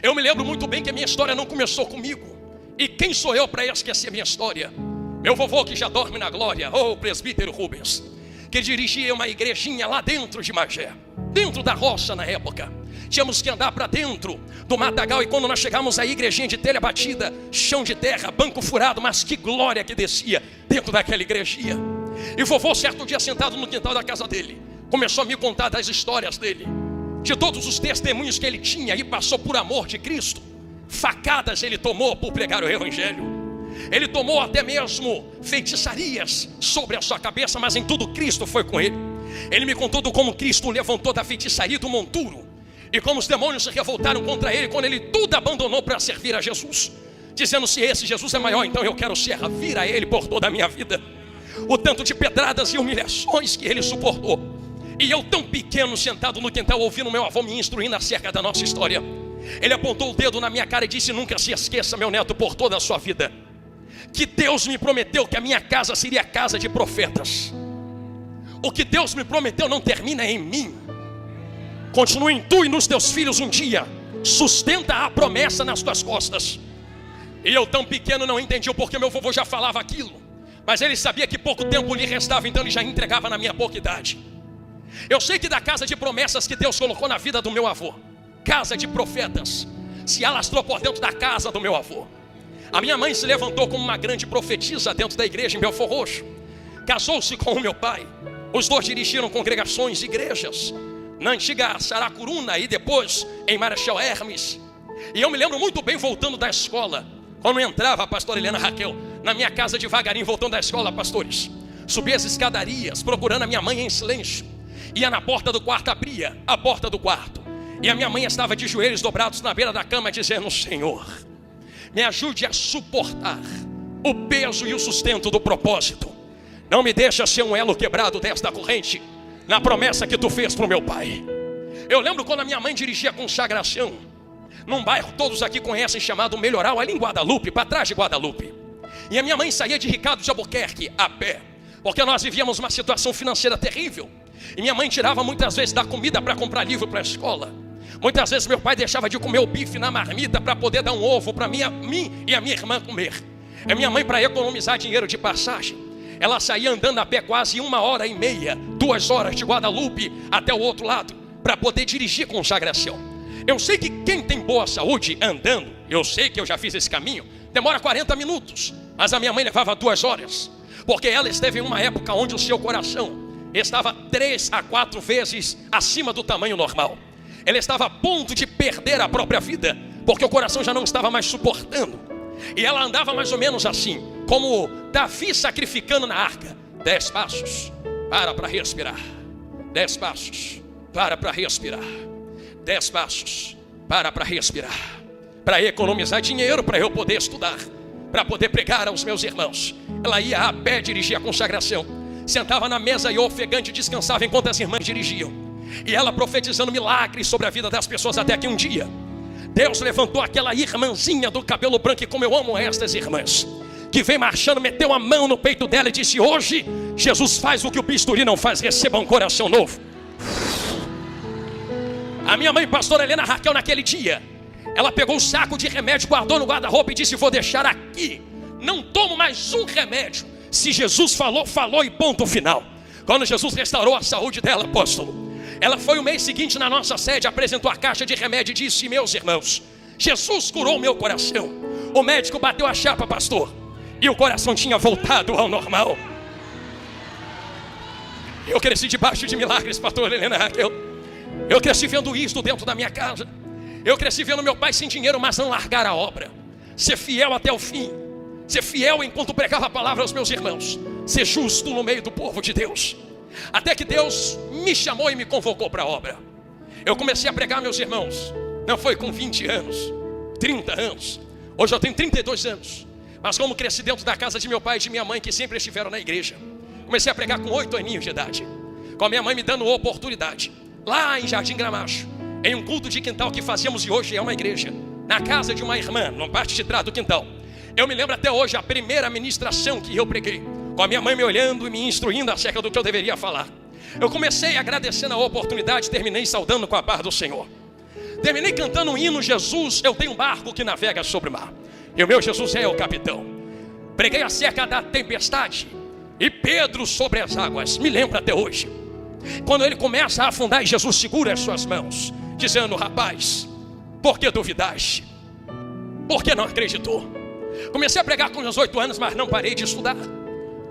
Eu me lembro muito bem que a minha história não começou comigo. E quem sou eu para esquecer minha história? Meu vovô que já dorme na glória, o presbítero Rubens, que dirigia uma igrejinha lá dentro de Magé, dentro da roça na época. Tínhamos que andar para dentro do matagal, e quando nós chegamos à igrejinha de telha batida, chão de terra, banco furado, mas que glória que descia dentro daquela igrejinha. E vovô, certo dia, sentado no quintal da casa dele, começou a me contar das histórias dele, de todos os testemunhos que ele tinha e passou por amor de Cristo. Facadas ele tomou por pregar o evangelho. Ele tomou até mesmo feitiçarias sobre a sua cabeça, mas em tudo Cristo foi com ele. Ele me contou de como Cristo o levantou da feitiçaria do monturo, e como os demônios se revoltaram contra ele quando ele tudo abandonou para servir a Jesus, dizendo: se esse Jesus é maior, então eu quero servir a ele por toda a minha vida. O tanto de pedradas e humilhações que ele suportou. E eu tão pequeno, sentado no quintal, ouvindo meu avô me instruindo acerca da nossa história. Ele apontou o dedo na minha cara e disse: nunca se esqueça, meu neto, por toda a sua vida, que Deus me prometeu que a minha casa seria casa de profetas. O que Deus me prometeu não termina em mim. Continua em tu e nos teus filhos um dia. Sustenta a promessa nas tuas costas. E eu tão pequeno não entendi o porquê meu vovô já falava aquilo, mas ele sabia que pouco tempo lhe restava, então ele já entregava na minha pouca idade. Eu sei que da casa de promessas que Deus colocou na vida do meu avô, casa de profetas, se alastrou por dentro da casa do meu avô. A minha mãe se levantou como uma grande profetisa dentro da igreja em Belfor Roxo. Casou-se com o meu pai. Os dois dirigiram congregações, igrejas, na antiga Saracuruna e depois em Marechal Hermes. E eu me lembro muito bem, voltando da escola, quando entrava a pastora Helena Raquel na minha casa devagarinho, voltando da escola, pastores, subia as escadarias procurando a minha mãe em silêncio. Ia na porta do quarto, abria a porta do quarto, e a minha mãe estava de joelhos dobrados na beira da cama, dizendo: Senhor, me ajude a suportar o peso e o sustento do propósito. Não me deixa ser um elo quebrado desta corrente, na promessa que tu fez para o meu pai. Eu lembro quando a minha mãe dirigia a consagração num bairro, todos aqui conhecem, chamado Melhoral, ali em Guadalupe, para trás de Guadalupe. E a minha mãe saía de Ricardo de Albuquerque a pé, porque nós vivíamos uma situação financeira terrível. E minha mãe tirava muitas vezes da comida para comprar livro para a escola. Muitas vezes meu pai deixava de comer o bife na marmita para poder dar um ovo para mim e a minha irmã comer. A minha mãe, para economizar dinheiro de passagem, ela saía andando a pé quase 1h30, 2 horas de Guadalupe até o outro lado, para poder dirigir consagração. Eu sei que quem tem boa saúde andando, eu sei que eu já fiz esse caminho, demora 40 minutos, mas a minha mãe levava 2 horas, porque ela esteve em uma época onde o seu coração estava 3 a 4 vezes acima do tamanho normal. Ela estava a ponto de perder a própria vida, porque o coração já não estava mais suportando. E ela andava mais ou menos assim, como Davi sacrificando na arca: 10 passos, para respirar. 10 passos, para respirar. 10 passos, para respirar. Para economizar dinheiro, para eu poder estudar, para poder pregar aos meus irmãos. Ela ia a pé dirigir a consagração, sentava na mesa e ofegante descansava enquanto as irmãs dirigiam. E ela profetizando milagres sobre a vida das pessoas, até que um dia Deus levantou aquela irmãzinha do cabelo branco, e como eu amo estas irmãs, que vem marchando, meteu a mão no peito dela e disse: hoje Jesus faz o que o bisturi não faz, receba um coração novo. A minha mãe, pastora Helena Raquel, naquele dia, ela pegou um saco de remédio, guardou no guarda-roupa e disse: vou deixar aqui, não tomo mais um remédio. Se Jesus falou, falou e ponto final. Quando Jesus restaurou a saúde dela, apóstolo, ela foi o mês seguinte na nossa sede, apresentou a caixa de remédio e disse: meus irmãos, Jesus curou meu coração. O médico bateu a chapa, pastor, e o coração tinha voltado ao normal. Eu cresci debaixo de milagres, pastor Helena Raquel. Eu cresci vendo isto dentro da minha casa. Eu cresci vendo meu pai sem dinheiro, mas não largar a obra, ser fiel até o fim, ser fiel enquanto pregava a palavra aos meus irmãos, ser justo no meio do povo de Deus. Até que Deus me chamou e me convocou para a obra. Eu comecei a pregar, meus irmãos, não foi com 20 anos, 30 anos. Hoje eu tenho 32 anos. Mas como cresci dentro da casa de meu pai e de minha mãe, que sempre estiveram na igreja, comecei a pregar com 8 aninhos de idade, com a minha mãe me dando oportunidade, lá em Jardim Gramacho, em um culto de quintal que fazíamos, e hoje é uma igreja, na casa de uma irmã, na parte de trás do quintal. Eu me lembro até hoje a primeira ministração que eu preguei, com a minha mãe me olhando e me instruindo acerca do que eu deveria falar. Eu comecei agradecendo a oportunidade, terminei saudando com a paz do Senhor. Terminei cantando um hino: Jesus, eu tenho um barco que navega sobre o mar, e o meu Jesus é o capitão. Preguei acerca da tempestade e Pedro sobre as águas. Me lembro até hoje, quando ele começa a afundar e Jesus segura as suas mãos, dizendo: rapaz, por que duvidaste? Por que não acreditou? Comecei a pregar com 18 anos, mas não parei de estudar.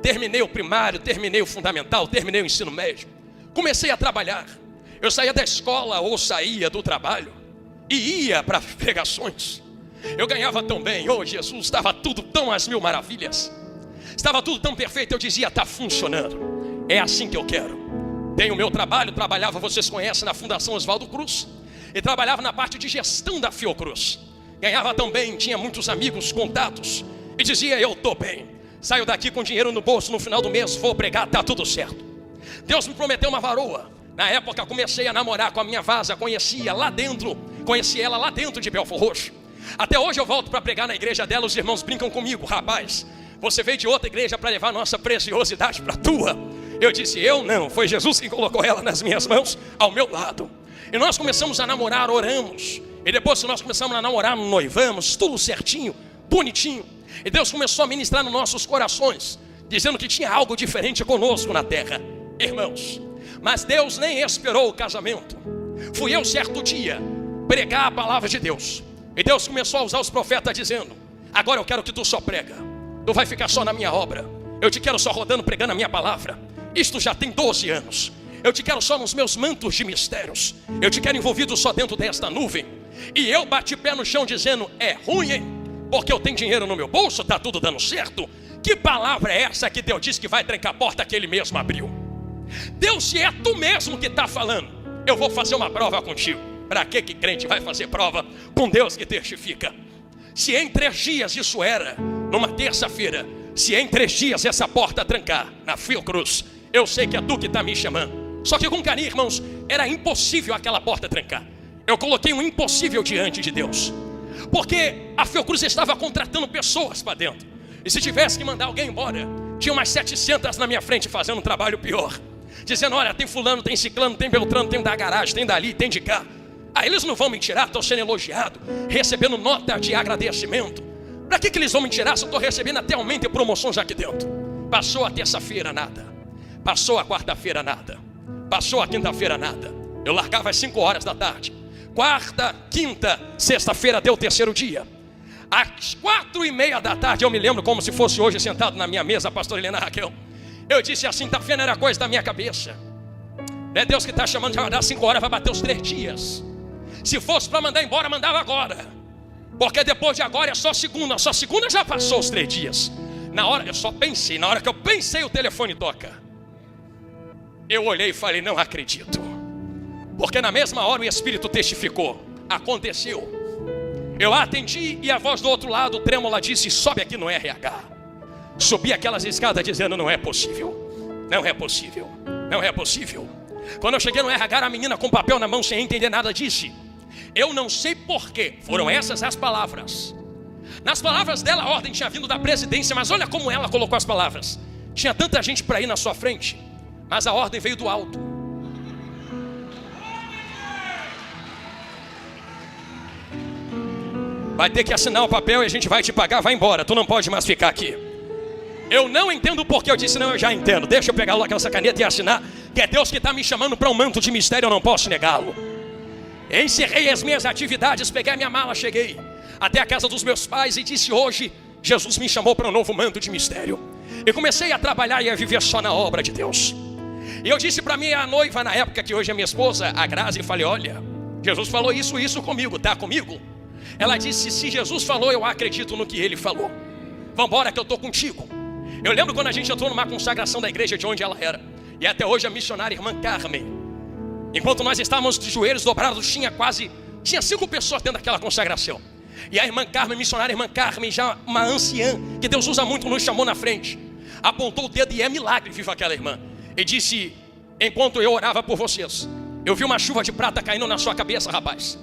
Terminei o primário, terminei o fundamental, terminei o ensino médio. Comecei a trabalhar. Eu saía da escola ou saía do trabalho e ia para pregações. Eu ganhava tão bem, oh Jesus, estava tudo tão às mil maravilhas. Estava tudo tão perfeito, eu dizia: está funcionando, é assim que eu quero. Tenho o meu trabalho, trabalhava, vocês conhecem, na Fundação Oswaldo Cruz, e trabalhava na parte de gestão da Fiocruz. Ganhava tão bem, tinha muitos amigos, contatos, e dizia: eu estou bem, saio daqui com dinheiro no bolso, no final do mês vou pregar, está tudo certo. Deus me prometeu uma varoa. Na época comecei a namorar com a minha vaza, conheci ela lá dentro de Belfor Roxo. Até hoje eu volto para pregar na igreja dela, os irmãos brincam comigo: rapaz, você veio de outra igreja para levar nossa preciosidade para a tua. Eu disse: eu não, foi Jesus que colocou ela nas minhas mãos, ao meu lado. E nós começamos a namorar, oramos. E depois que nós começamos a namorar, noivamos, tudo certinho, bonitinho. E Deus começou a ministrar nos nossos corações, dizendo que tinha algo diferente conosco na terra. Irmãos, mas Deus nem esperou o casamento. Fui eu certo dia pregar a palavra de Deus, e Deus começou a usar os profetas dizendo: agora eu quero que tu só prega, tu vai ficar só na minha obra, eu te quero só rodando pregando a minha palavra. Isto já tem 12 anos. Eu te quero só nos meus mantos de mistérios, eu te quero envolvido só dentro desta nuvem. E eu bati pé no chão dizendo: é ruim, hein? Porque eu tenho dinheiro no meu bolso, está tudo dando certo. Que palavra é essa que Deus disse que vai trancar a porta que Ele mesmo abriu? Deus, se é tu mesmo que está falando, eu vou fazer uma prova contigo. Para que crente vai fazer prova com Deus que testifica? Se em 3 dias, isso era numa terça-feira, se em 3 dias essa porta trancar na Fiocruz, eu sei que é tu que está me chamando. Só que com carinho, irmãos, era impossível aquela porta trancar. Eu coloquei um impossível diante de Deus, porque a Fiocruz estava contratando pessoas para dentro. E se tivesse que mandar alguém embora, tinha umas 700 na minha frente fazendo um trabalho pior, dizendo: olha, tem fulano, tem ciclano, tem beltrano, tem da garagem, tem dali, tem de cá. Aí eles não vão me tirar, estou sendo elogiado, recebendo nota de agradecimento. Para que eles vão me tirar se eu estou recebendo até aumento e promoções aqui dentro? Passou a terça-feira, nada. Passou a quarta-feira, nada. Passou a quinta-feira, nada. Eu largava às 5 horas da tarde. Quarta, quinta, sexta-feira deu o 3º dia. Às 4:30 da tarde, eu me lembro como se fosse hoje, sentado na minha mesa, a pastora Helena Raquel. Eu disse assim: tá vendo, era coisa da minha cabeça. É Deus que está chamando, já vai dar 5 horas, vai bater os 3 dias. Se fosse para mandar embora, mandava agora. Porque depois de agora é só segunda já passou os 3 dias. Na hora, eu só pensei, na hora que eu pensei, o telefone toca. Eu olhei e falei: não acredito. Porque na mesma hora o Espírito testificou: aconteceu. Eu atendi e a voz do outro lado, trêmula, disse: sobe aqui no RH. Subi aquelas escadas dizendo: não é possível, não é possível, não é possível. Quando eu cheguei no RH, a menina com papel na mão sem entender nada disse: eu não sei porquê. Foram essas as palavras. Nas palavras dela a ordem tinha vindo da presidência, mas olha como ela colocou as palavras: tinha tanta gente para ir na sua frente, mas a ordem veio do alto. Vai ter que assinar o papel e a gente vai te pagar, vai embora, tu não pode mais ficar aqui. Eu não entendo o porquê. Eu disse: não, eu já entendo, deixa eu pegar logo aquela caneta e assinar, que é Deus que está me chamando para um manto de mistério, eu não posso negá-lo. Encerrei as minhas atividades, peguei a minha mala, cheguei até a casa dos meus pais e disse: hoje Jesus me chamou para um novo manto de mistério. E comecei a trabalhar e a viver só na obra de Deus. E eu disse para minha noiva na época, que hoje é minha esposa, a Grazi, e falei: olha, Jesus falou isso comigo, tá comigo? Ela disse: se Jesus falou, eu acredito no que Ele falou. Vamos embora que eu estou contigo. Eu lembro quando a gente entrou numa consagração da igreja de onde ela era, e até hoje a missionária irmã Carmen, enquanto nós estávamos de joelhos dobrados, tinha 5 pessoas dentro daquela consagração. E a irmã Carmen, missionária irmã Carmen, já uma anciã, que Deus usa muito, nos chamou na frente, apontou o dedo, e é milagre viva aquela irmã, e disse: enquanto eu orava por vocês, eu vi uma chuva de prata caindo na sua cabeça, rapaz.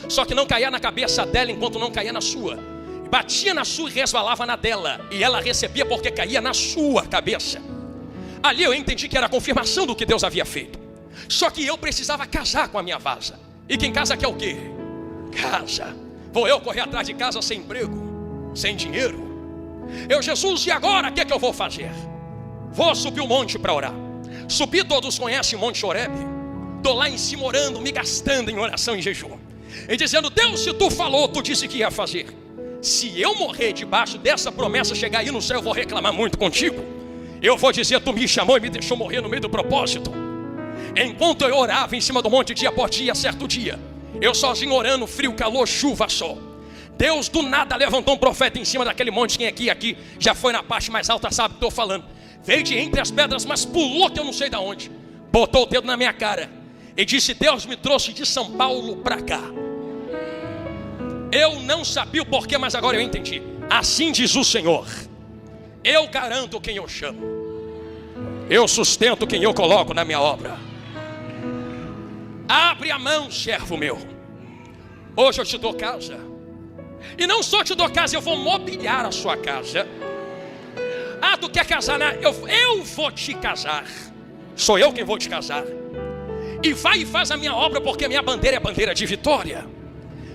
Só que não caía na cabeça dela enquanto não caía na sua. Batia na sua e resvalava na dela. E ela recebia porque caía na sua cabeça. Ali eu entendi que era a confirmação do que Deus havia feito. Só que eu precisava casar com a minha vaza. E quem casa quer o quê? Casa. Vou eu correr atrás de casa sem emprego, sem dinheiro? Jesus, e agora o que é que eu vou fazer? Vou subir o monte para orar. Subi, todos conhecem o Monte Horebe. Estou lá em cima orando, me gastando em oração e jejum, e dizendo: Deus, se tu falou, tu disse que ia fazer. Se eu morrer debaixo dessa promessa, chegar aí no céu, eu vou reclamar muito contigo. Eu vou dizer: tu me chamou e me deixou morrer no meio do propósito. Enquanto eu orava em cima do monte dia por dia, certo dia, eu sozinho orando, frio, calor, chuva, sol, Deus do nada levantou um profeta em cima daquele monte. Quem aqui já foi na parte mais alta sabe o que estou falando. Veio de entre as pedras, mas pulou que eu não sei de onde, botou o dedo na minha cara e disse: Deus me trouxe de São Paulo para cá. Eu não sabia o porquê, mas agora eu entendi. Assim diz o Senhor: eu garanto quem eu chamo, eu sustento quem eu coloco na minha obra. Abre a mão, servo meu. Hoje eu te dou casa. E não só te dou casa, eu vou mobiliar a sua casa. Ah, tu quer casar, né? Eu vou te casar. Sou eu quem vou te casar. E vai e faz a minha obra, porque a minha bandeira é bandeira de vitória.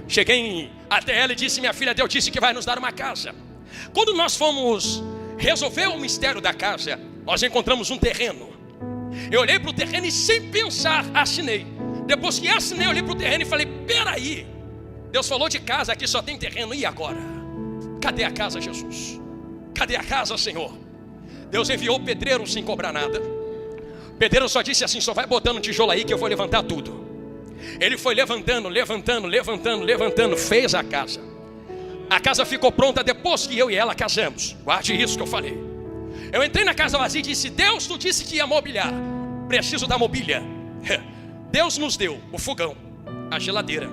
Cheguei até ela e disse: minha filha, Deus disse que vai nos dar uma casa. Quando nós fomos resolver o mistério da casa, nós encontramos um terreno. Eu olhei para o terreno e, sem pensar, assinei. Depois que assinei, eu olhei para o terreno e falei: peraí, Deus falou de casa, aqui só tem terreno, e agora? Cadê a casa, Jesus? Cadê a casa, Senhor? Deus enviou o pedreiro sem cobrar nada. O pedreiro só disse assim: só vai botando tijolo aí que eu vou levantar tudo. Ele foi levantando, fez a casa. A casa ficou pronta depois que eu e ela casamos. Guarde isso que eu falei. Eu entrei na casa vazia e disse: Deus, tu disse que ia mobiliar, preciso da mobília. Deus nos deu o fogão, a geladeira,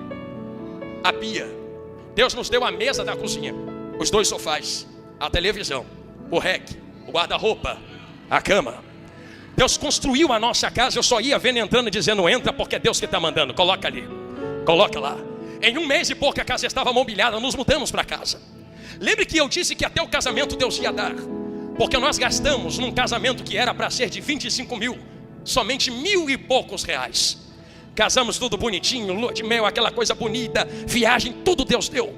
a pia. Deus nos deu a mesa da cozinha, os 2 sofás, a televisão, o rec, o guarda-roupa, a cama. Deus construiu a nossa casa. Eu só ia vendo entrando e dizendo: entra porque é Deus que está mandando. Coloca ali, coloca lá. Em 1 mês e pouco a casa estava mobiliada. Nos mudamos para casa. Lembre que eu disse que até o casamento Deus ia dar, porque nós gastamos num casamento que era para ser de 25 mil, somente 1.000 e poucos reais. Casamos tudo bonitinho, lua de mel, aquela coisa bonita, viagem, tudo Deus deu.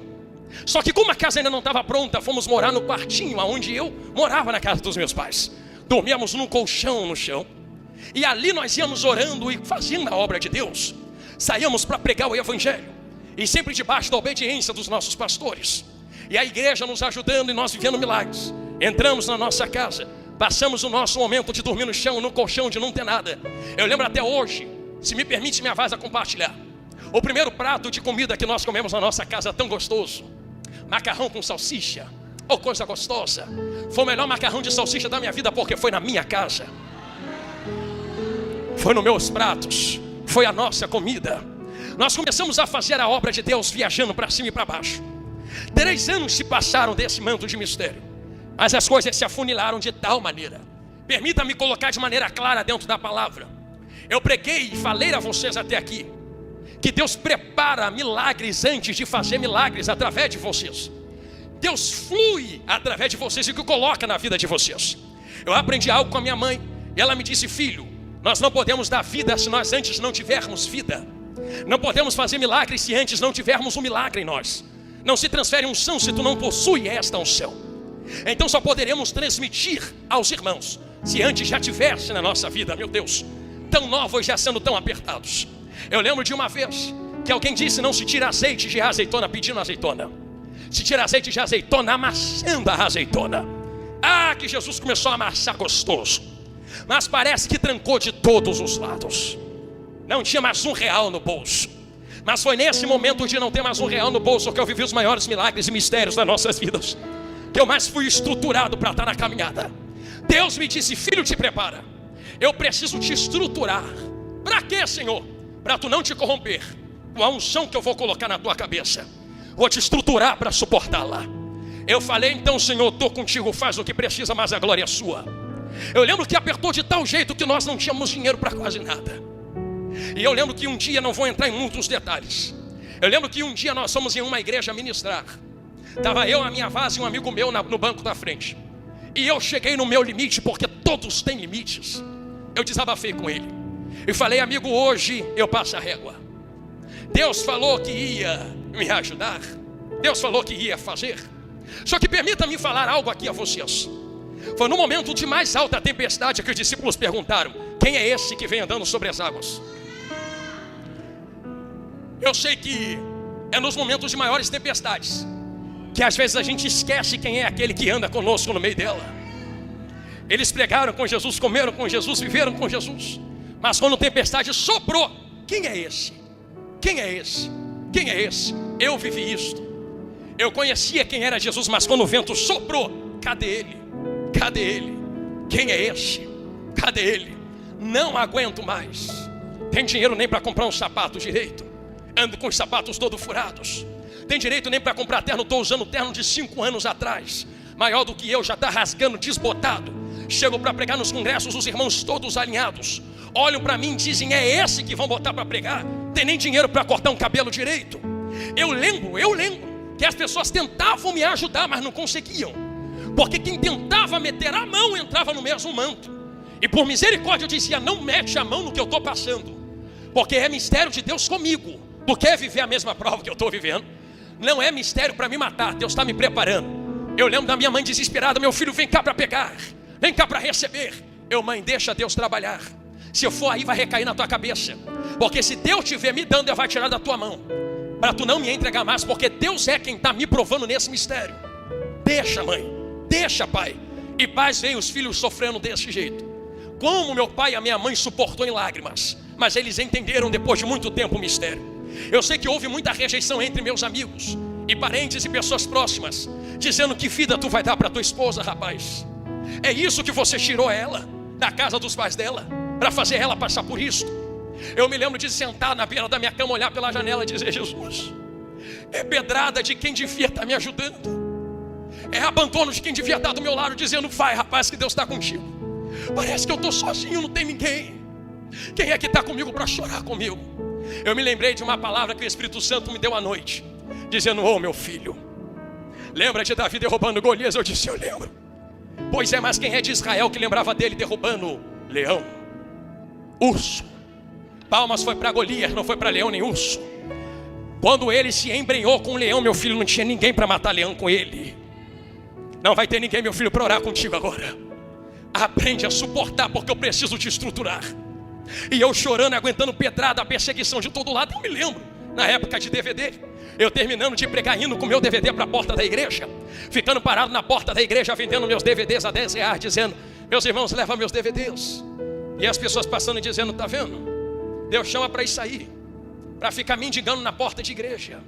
Só que como a casa ainda não estava pronta, fomos morar no quartinho onde eu morava na casa dos meus pais. Dormíamos num colchão no chão, e ali nós íamos orando e fazendo a obra de Deus. Saíamos para pregar o evangelho, e sempre debaixo da obediência dos nossos pastores, e a igreja nos ajudando e nós vivendo milagres. Entramos na nossa casa, passamos o nosso momento de dormir no chão, no colchão, de não ter nada. Eu lembro até hoje, se me permite minha voz a compartilhar, o primeiro prato de comida que nós comemos na nossa casa, tão gostoso, macarrão com salsicha. Oh, coisa gostosa. Foi o melhor macarrão de salsicha da minha vida, porque foi na minha casa, foi nos meus pratos, foi a nossa comida. Nós começamos a fazer a obra de Deus viajando para cima e para baixo. 3 anos se passaram desse manto de mistério, mas as coisas se afunilaram de tal maneira. Permita-me colocar de maneira clara dentro da palavra. Eu preguei e falei a vocês até aqui que Deus prepara milagres antes de fazer milagres através de vocês. Deus flui através de vocês e o que coloca na vida de vocês. Eu aprendi algo com a minha mãe, e ela me disse: filho, nós não podemos dar vida se nós antes não tivermos vida. Não podemos fazer milagres se antes não tivermos um milagre em nós. Não se transfere unção se tu não possui esta unção. Então só poderemos transmitir aos irmãos se antes já tivesse na nossa vida. Meu Deus, tão novos já sendo tão apertados. Eu lembro de uma vez que alguém disse: não se tira azeite de azeitona pedindo azeitona, se tira azeite de azeitona amassando a azeitona. Ah, que Jesus começou a amassar gostoso, mas parece que trancou de todos os lados. Não tinha mais R$1 no bolso. Mas foi nesse momento de não ter mais R$1 no bolso que eu vivi os maiores milagres e mistérios das nossas vidas, que eu mais fui estruturado para estar na caminhada. Deus me disse: filho, te prepara. Eu preciso te estruturar. Para quê, Senhor? Para tu não te corromper com a unção que eu vou colocar na tua cabeça. Vou te estruturar para suportá-la. Eu falei: então, Senhor, estou contigo, faz o que precisa, mas a glória é sua. Eu lembro que apertou de tal jeito que nós não tínhamos dinheiro para quase nada. E eu lembro que um dia, não vou entrar em muitos detalhes, eu lembro que um dia nós fomos em uma igreja ministrar. Estava eu, a minha vase e um amigo meu no banco da frente. E eu cheguei no meu limite, porque todos têm limites. Eu desabafei com ele e falei: amigo, hoje eu passo a régua. Deus falou que ia me ajudar. Deus falou que ia fazer. Só que permita-me falar algo aqui a vocês. Foi no momento de mais alta tempestade que os discípulos perguntaram: quem é esse que vem andando sobre as águas? Eu sei que é nos momentos de maiores tempestades que às vezes a gente esquece quem é aquele que anda conosco no meio dela. Eles pregaram com Jesus, comeram com Jesus, viveram com Jesus, mas quando a tempestade soprou, quem é esse? Quem é esse? Quem é esse? Eu vivi isto. Eu conhecia quem era Jesus, mas quando o vento soprou, cadê ele? Cadê ele? Quem é esse? Cadê ele? Não aguento mais. Tem dinheiro nem para comprar um sapato direito. Ando com os sapatos todos furados. Tem direito nem para comprar terno. Estou usando terno de 5 anos atrás. Maior do que eu, já está rasgando, desbotado. Chego para pregar nos congressos, os irmãos todos alinhados olham para mim e dizem: é esse que vão botar para pregar. Tem nem dinheiro para cortar um cabelo direito. Eu lembro que as pessoas tentavam me ajudar, mas não conseguiam, porque quem tentava meter a mão entrava no mesmo manto. E por misericórdia eu dizia: não mete a mão no que eu estou passando, porque é mistério de Deus comigo. Tu quer viver a mesma prova que eu estou vivendo? Não é mistério para me matar, Deus está me preparando. Eu lembro da minha mãe desesperada: meu filho, vem cá para pegar, vem cá para receber. Eu: mãe, deixa Deus trabalhar. Se eu for aí, vai recair na tua cabeça, porque se Deus estiver me dando, Ele vai tirar da tua mão, para tu não me entregar mais, porque Deus é quem está me provando nesse mistério. Deixa, mãe, deixa, pai. E pais veem os filhos sofrendo desse jeito. Como meu pai e a minha mãe suportou em lágrimas, mas eles entenderam depois de muito tempo o mistério. Eu sei que houve muita rejeição entre meus amigos e parentes e pessoas próximas, dizendo: que vida tu vai dar para tua esposa, rapaz? É isso que você tirou ela da casa dos pais dela, para fazer ela passar por isso? Eu me lembro de sentar na beira da minha cama, olhar pela janela e dizer: Jesus, é pedrada de quem devia estar me ajudando, é abandono de quem devia estar do meu lado, dizendo: vai, rapaz, que Deus está contigo. Parece que eu estou sozinho, não tem ninguém. Quem é que está comigo para chorar comigo? Eu me lembrei de uma palavra que o Espírito Santo me deu à noite, dizendo: ô meu filho, lembra de Davi derrubando Golias? Eu disse: eu lembro. Pois é, mas quem é de Israel que lembrava dele derrubando leão, urso? Palmas foi para Golias, não foi para leão nem urso. Quando ele se embrenhou com o leão, meu filho, não tinha ninguém para matar leão com ele. Não vai ter ninguém, meu filho, para orar contigo agora. Aprende a suportar, porque eu preciso te estruturar. E eu chorando, aguentando pedrada, a perseguição de todo lado. Eu me lembro, na época de DVD, eu terminando de pregar, indo com meu DVD para a porta da igreja, ficando parado na porta da igreja, vendendo meus DVDs a R$10, dizendo: meus irmãos, leva meus DVDs. E as pessoas passando e dizendo: tá vendo? Deus chama para isso aí, para ficar mendigando na porta de igreja,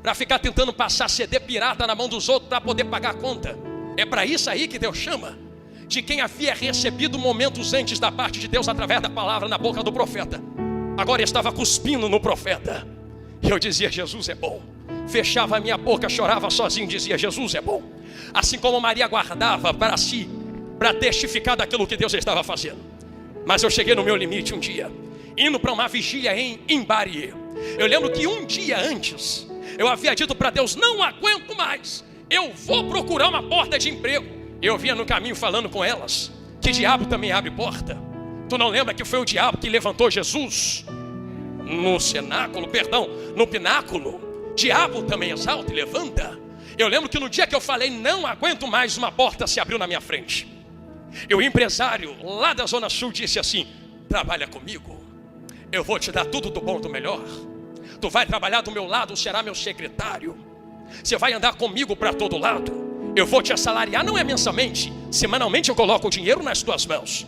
para ficar tentando passar CD pirata na mão dos outros para poder pagar a conta. É para isso aí que Deus chama de quem havia recebido momentos antes da parte de Deus através da palavra na boca do profeta. Agora estava cuspindo no profeta. E eu dizia: Jesus é bom. Fechava a minha boca, chorava sozinho, dizia: Jesus é bom. Assim como Maria guardava para si, para testificar daquilo que Deus estava fazendo. Mas eu cheguei no meu limite um dia, indo para uma vigília em Imbarie. Eu lembro que um dia antes eu havia dito para Deus: não aguento mais, eu vou procurar uma porta de emprego. Eu vinha no caminho falando com elas que diabo também abre porta. Tu não lembra que foi o diabo que levantou Jesus no pináculo? Diabo também exalta e levanta. Eu lembro que no dia que eu falei: não aguento mais, uma porta se abriu na minha frente. E o empresário lá da Zona Sul disse assim: trabalha comigo, eu vou te dar tudo do bom e do melhor. Tu vai trabalhar do meu lado, será meu secretário. Você vai andar comigo para todo lado. Eu vou te assalariar, não é mensalmente, semanalmente eu coloco o dinheiro nas tuas mãos.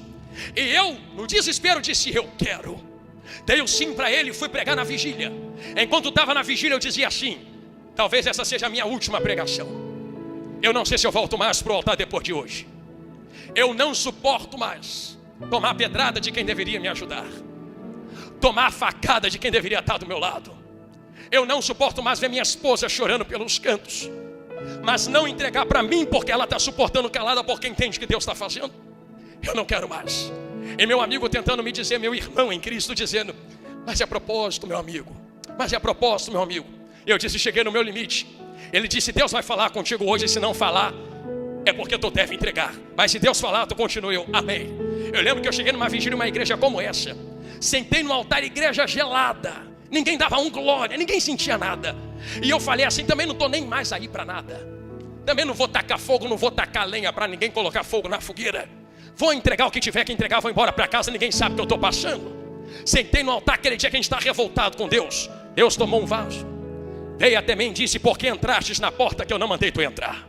E eu, no desespero, disse: eu quero. Dei o sim para ele e fui pregar na vigília. Enquanto estava na vigília eu dizia assim: talvez essa seja a minha última pregação. Eu não sei se eu volto mais para o altar depois de hoje. Eu não suporto mais tomar pedrada de quem deveria me ajudar, tomar a facada de quem deveria estar do meu lado. Eu não suporto mais ver minha esposa chorando pelos cantos, mas não entregar para mim porque ela está suportando calada porque entende que Deus está fazendo. Eu não quero mais. E meu amigo tentando me dizer, meu irmão em Cristo, dizendo: mas é propósito, meu amigo, mas é propósito, meu amigo. Eu disse: cheguei no meu limite. Ele disse: Deus vai falar contigo hoje, se não falar é porque tu deve entregar, mas se Deus falar, tu continua. Eu: amém. Eu lembro que eu cheguei numa vigília, uma igreja como essa, sentei no altar, igreja gelada, ninguém dava glória, ninguém sentia nada. E eu falei assim, também não estou nem mais aí para nada. Também não vou tacar fogo, não vou tacar lenha para ninguém colocar fogo na fogueira. Vou entregar o que tiver que entregar, vou embora para casa, ninguém sabe o que eu estou passando. Sentei no altar aquele dia que a gente está revoltado com Deus. Deus tomou um vaso, veio até mim e disse, por que entrastes na porta que eu não mandei tu entrar?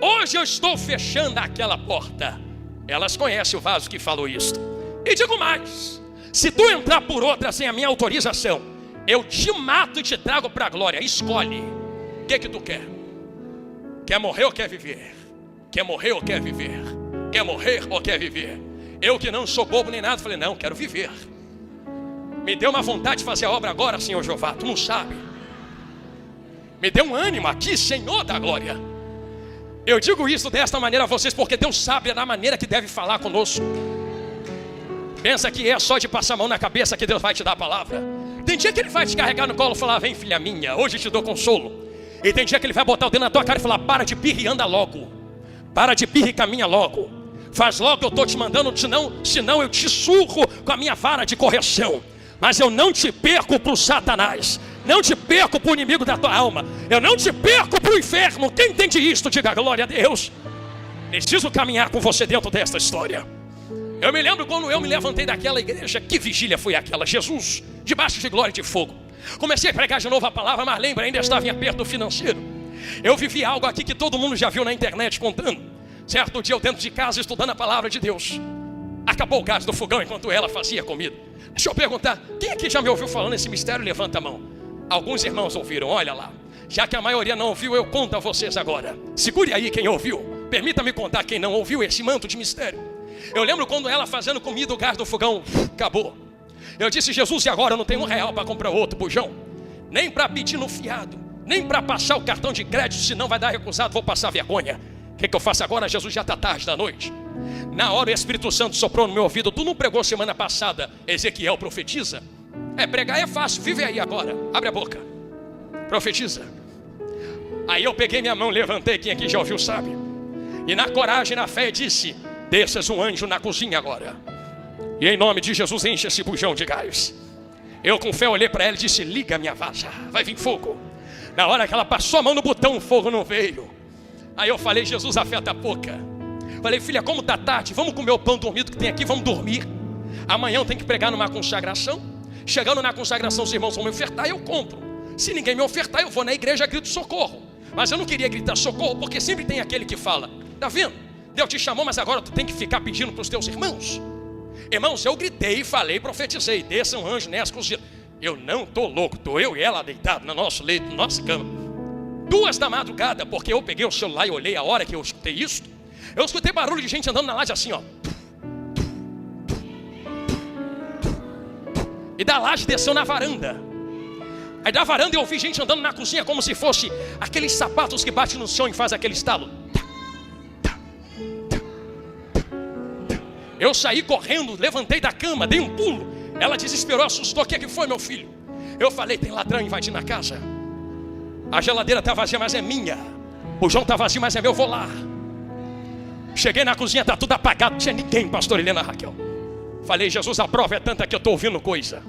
Hoje eu estou fechando aquela porta. Elas conhecem o vaso que falou isto. E digo mais, se tu entrar por outra sem a minha autorização, eu te mato e te trago para a glória. Escolhe, o que tu quer? Quer morrer ou quer viver? Quer morrer ou quer viver? Quer morrer ou quer viver? Eu que não sou bobo nem nada, falei, não, quero viver. Me deu uma vontade de fazer a obra agora, Senhor Jeová, tu não sabe. Me deu um ânimo aqui, Senhor da glória. Eu digo isso desta maneira a vocês, porque Deus sabe da maneira que deve falar conosco. Pensa que é só de passar a mão na cabeça que Deus vai te dar a palavra. Tem dia que Ele vai te carregar no colo e falar, vem filha minha, hoje te dou consolo. E tem dia que Ele vai botar o dedo na tua cara e falar, para de birra e anda logo. Para de birra e caminha logo. Faz logo que eu estou te mandando, senão eu te surro com a minha vara de correção. Mas eu não te perco para o Satanás. Não te perco para o inimigo da tua alma. Eu não te perco para o inferno. Quem entende isto, diga glória a Deus. Preciso caminhar com você dentro desta história. Eu me lembro quando eu me levantei daquela igreja. Que vigília foi aquela? Jesus, debaixo de glória e de fogo. Comecei a pregar de novo a palavra, mas lembra, ainda estava em aperto financeiro. Eu vivi algo aqui que todo mundo já viu na internet contando. Certo dia eu dentro de casa estudando a palavra de Deus. Acabou o gás do fogão enquanto ela fazia comida. Deixa eu perguntar, quem aqui já me ouviu falando esse mistério? Levanta a mão. Alguns irmãos ouviram, olha lá. Já que a maioria não ouviu, eu conto a vocês agora. Segure aí quem ouviu. Permita-me contar quem não ouviu esse manto de mistério. Eu lembro quando ela fazendo comida, o gás do fogão acabou. Eu disse, Jesus, e agora eu não tenho R$1 para comprar outro bujão? Nem para pedir no fiado, nem para passar o cartão de crédito, senão vai dar recusado, vou passar vergonha. O que eu faço agora? Jesus, já está tarde da noite. Na hora o Espírito Santo soprou no meu ouvido, tu não pregou semana passada, Ezequiel profetiza? Pregar é fácil, vive aí agora, abre a boca, profetiza. Aí eu peguei minha mão, levantei, quem aqui já ouviu sabe. E na coragem, na fé disse, desças um anjo na cozinha agora. E em nome de Jesus enche esse bujão de gás. Eu com fé olhei para ela e disse, liga minha vaza, vai vir fogo. Na hora que ela passou a mão no botão, o fogo não veio. Aí eu falei, Jesus, a fé tá pouca. Falei, filha, como tá tarde, vamos comer o pão dormido que tem aqui, vamos dormir. Amanhã eu tenho que pregar numa consagração. Chegando na consagração, os irmãos vão me ofertar e eu compro. Se ninguém me ofertar, eu vou na igreja e grito socorro. Mas eu não queria gritar socorro, porque sempre tem aquele que fala, tá vendo? Deus te chamou, mas agora tu tem que ficar pedindo para os teus irmãos. Irmãos, eu gritei, falei, profetizei, desça um anjo nessa cozinha. Eu não tô louco, tô eu e ela deitado no nosso leito, na nossa cama. 2 da madrugada, porque eu peguei o celular e olhei a hora que eu escutei isso. Eu escutei barulho de gente andando na laje assim, ó. E da laje desceu na varanda. Aí da varanda eu ouvi gente andando na cozinha como se fosse aqueles sapatos que batem no chão e faz aquele estalo. Eu saí correndo, levantei da cama, dei um pulo. Ela desesperou, assustou. O que é que foi, meu filho? Eu falei, tem ladrão invadindo a casa. A geladeira está vazia, mas é minha. O João está vazio, mas é meu, vou lá. Cheguei na cozinha, está tudo apagado, não tinha ninguém, pastor Helena Raquel. Falei, Jesus, a prova é tanta que eu estou ouvindo coisa.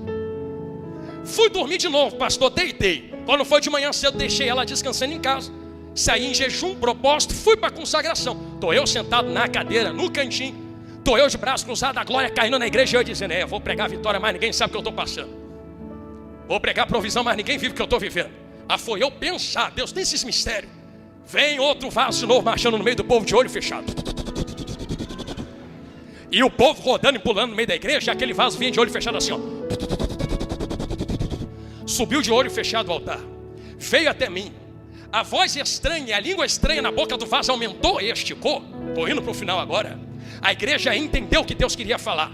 Fui dormir de novo, pastor, deitei. Quando foi de manhã cedo, deixei ela descansando em casa. Saí em jejum, propósito, fui para a consagração. Estou eu sentado na cadeira, no cantinho. Estou eu de braço cruzado, a glória caindo na igreja. E eu dizendo, vou pregar a vitória, mas ninguém sabe o que eu estou passando. Vou pregar a provisão, mas ninguém vive o que eu estou vivendo. Foi eu pensar, Deus tem esses mistérios. Vem outro vaso de novo, marchando no meio do povo de olho fechado. E o povo rodando e pulando no meio da igreja. Aquele vaso vinha de olho fechado assim, ó. Subiu de olho fechado ao altar. Veio até mim. A voz estranha, a língua estranha na boca do vaso aumentou e esticou. Estou indo para o final agora. A igreja entendeu o que Deus queria falar.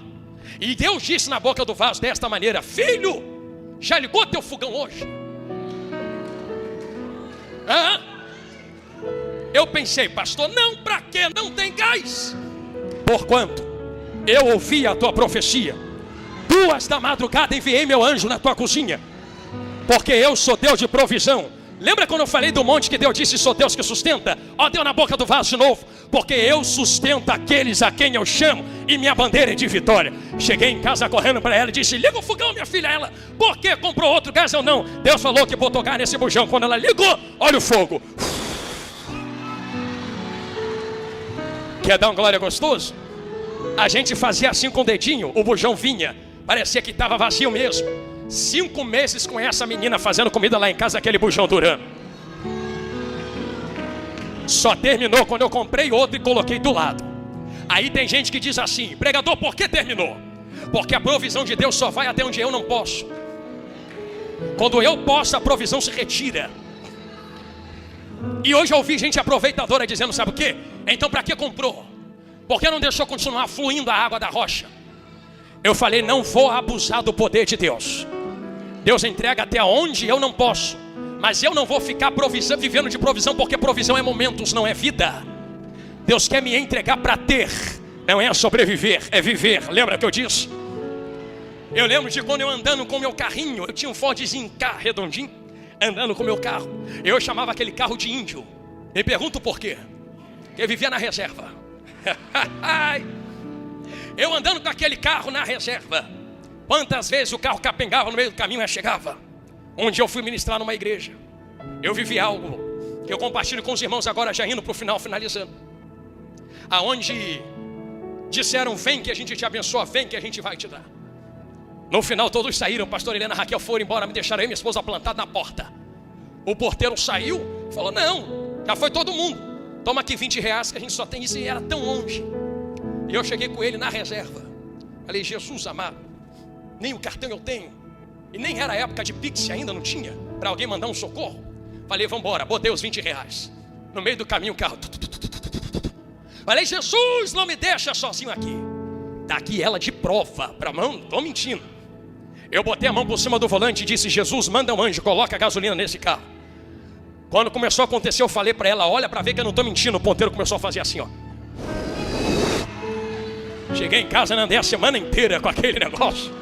E Deus disse na boca do vaso desta maneira: filho, já ligou teu fogão hoje? Eu pensei, pastor, não, para quê? Não tem gás. Porquanto eu ouvi a tua profecia, 2 da madrugada enviei meu anjo na tua cozinha, porque eu sou Deus de provisão. Lembra quando eu falei do monte que Deus disse, sou Deus que sustenta? Ó, deu na boca do vaso de novo. Porque eu sustento aqueles a quem eu chamo e minha bandeira é de vitória. Cheguei em casa correndo para ela e disse, liga o fogão, minha filha. Ela, por quê? Comprou outro gás? Eu não. Deus falou que botou gás nesse bujão. Quando ela ligou, olha o fogo. Quer dar um glória gostoso? A gente fazia assim com o dedinho, o bujão vinha. Parecia que estava vazio mesmo. 5 meses com essa menina fazendo comida lá em casa, aquele bujão durando. Só terminou quando eu comprei outro e coloquei do lado. Aí tem gente que diz assim, pregador, por que terminou? Porque a provisão de Deus só vai até onde eu não posso. Quando eu posso, a provisão se retira. E hoje eu ouvi gente aproveitadora dizendo, sabe o quê? Então para que comprou? Por que não deixou continuar fluindo a água da rocha? Eu falei, não vou abusar do poder de Deus. Deus entrega até onde eu não posso. Mas eu não vou ficar vivendo de provisão, porque provisão é momentos, não é vida. Deus quer me entregar para ter. Não é sobreviver, é viver. Lembra que eu disse? Eu lembro de quando eu andando com meu carrinho. Eu tinha um Fordzinho K redondinho, andando com meu carro. Eu chamava aquele carro de índio. Me pergunto por quê. Eu vivia na reserva. Eu andando com aquele carro na reserva. Quantas vezes o carro capengava no meio do caminho e chegava. Um dia eu fui ministrar numa igreja. Eu vivi algo que eu compartilho com os irmãos agora, já indo para o final, finalizando. Aonde disseram, vem que a gente te abençoa, vem que a gente vai te dar. No final todos saíram, pastor Helena e Raquel foram embora, me deixaram aí e minha esposa plantada na porta. O porteiro saiu, falou, não, já foi todo mundo. Toma aqui 20 reais que a gente só tem isso, e era tão longe. E eu cheguei com ele na reserva. Falei, Jesus amado, nem o cartão eu tenho. E nem era época de Pix, ainda não tinha, para alguém mandar um socorro. Falei, vamos embora, botei os 20 reais. No meio do caminho o carro. Falei, Jesus, não me deixa sozinho aqui. Tá aqui ela de prova, para mão, tô mentindo. Eu botei a mão por cima do volante e disse, Jesus, manda um anjo, coloca gasolina nesse carro. Quando começou a acontecer, eu falei para ela, olha para ver que eu não tô mentindo. O ponteiro começou a fazer assim, ó. Cheguei em casa e andei a semana inteira com aquele negócio.